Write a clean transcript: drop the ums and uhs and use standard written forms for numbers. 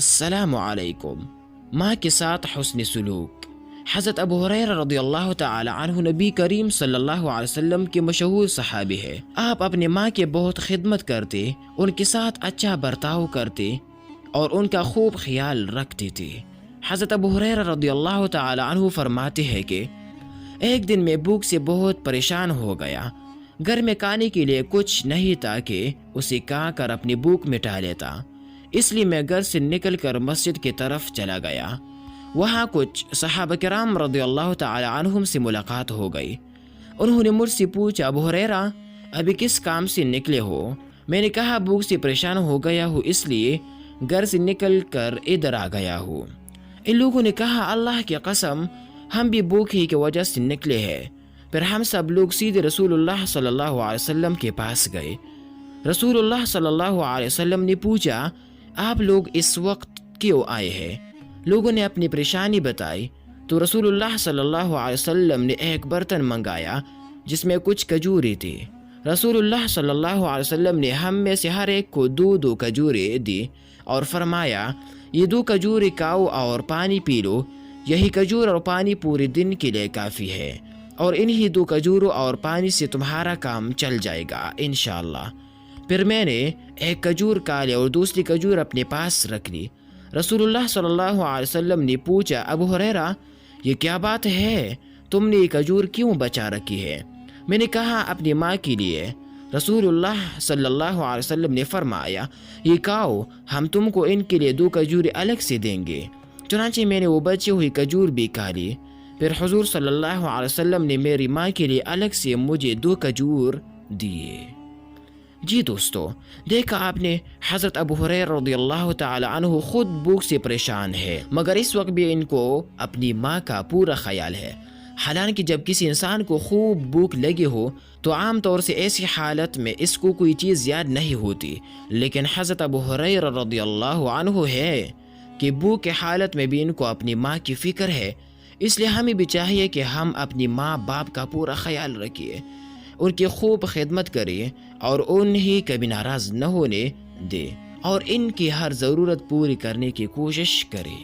السلام علیکم۔ ماں کے ساتھ حسن سلوک۔ حضرت ابو ہریرہ رضی اللہ تعالی عنہ نبی کریم صلی اللہ علیہ وسلم کے مشہور صحابی ہے۔ آپ اپنی ماں کے بہت خدمت کرتے، ان کے ساتھ اچھا برتاؤ کرتے اور ان کا خوب خیال رکھتے تھے۔ حضرت ابو ہریرہ رضی اللہ تعالی عنہ فرماتے ہیں کہ ایک دن میں بھوک سے بہت پریشان ہو گیا۔ گھر میں کھانے کے لیے کچھ نہیں تھا کہ اسے کھا کر اپنی بھوک مٹا لیتا، اس لیے میں گھر سے نکل کر مسجد کی طرف چلا گیا۔ وہاں کچھ صحابہ کرام رضی اللہ تعالی عنہم سے ملاقات ہو گئی۔ انہوں نے مجھ سے پوچھا، ابو ہریرہ ابھی کس کام سے نکلے ہو؟ میں نے کہا بھوک سے پریشان ہو گیا ہوں، اس لیے گھر سے نکل کر ادھر آ گیا ہوں۔ ان لوگوں نے کہا، اللہ کی قسم ہم بھی بھوک ہی کی وجہ سے نکلے ہیں۔ پھر ہم سب لوگ سیدھے رسول اللہ صلی اللہ علیہ وسلم کے پاس گئے۔ رسول اللہ صلی اللہ علیہ وسلم نے پوچھا، آپ لوگ اس وقت کیوں آئے ہیں؟ لوگوں نے اپنی پریشانی بتائی تو رسول اللہ صلی اللہ علیہ وسلم نے ایک برتن منگایا جس میں کچھ کھجوریں تھی۔ رسول اللہ صلی اللہ علیہ وسلم نے ہم میں سے ہر ایک کو دو کھجوریں دی اور فرمایا، یہ 2 کھجوریں کھاؤ اور پانی پی لو، یہی کھجور اور پانی پورے دن کے لیے کافی ہے، اور انہی 2 کھجوروں اور پانی سے تمہارا کام چل جائے گا انشاءاللہ۔ پھر میں نے ایک کھجور کھا لی اور دوسری کھجور اپنے پاس رکھ لی۔ رسول اللہ صلی اللہ علیہ وسلم نے پوچھا، ابو ہریرہ یہ کیا بات ہے؟ تم نے یہ کھجور کیوں بچا رکھی ہے؟ میں نے کہا اپنی ماں کے لیے۔ رسول اللہ صلی اللہ علیہ وسلم نے فرمایا، یہ کھاؤ، ہم تم کو ان کے لیے 2 کھجوریں الگ سے دیں گے۔ چنانچہ میں نے وہ بچی ہوئی کھجور بھی کھا لی۔ پھر حضور صلی اللہ علیہ وسلم نے میری ماں کے لیے الگ سے مجھے 2 کھجور دیے۔ جی دوستو، دیکھا آپ نے، حضرت ابو ہریرہ رضی اللہ تعالی عنہ خود بھوک سے پریشان ہے، مگر اس وقت بھی ان کو اپنی ماں کا پورا خیال ہے۔ حالانکہ جب کسی انسان کو خوب بھوک لگی ہو تو عام طور سے ایسی حالت میں اس کو کوئی چیز یاد نہیں ہوتی، لیکن حضرت ابو ہریرہ رضی اللہ عنہ ہے کہ بھوک کی حالت میں بھی ان کو اپنی ماں کی فکر ہے۔ اس لیے ہمیں بھی چاہیے کہ ہم اپنی ماں باپ کا پورا خیال رکھیں، ان کی خوب خدمت کریں اور انہیں کبھی ناراض نہ ہونے دیں اور ان کی ہر ضرورت پوری کرنے کی کوشش کریں۔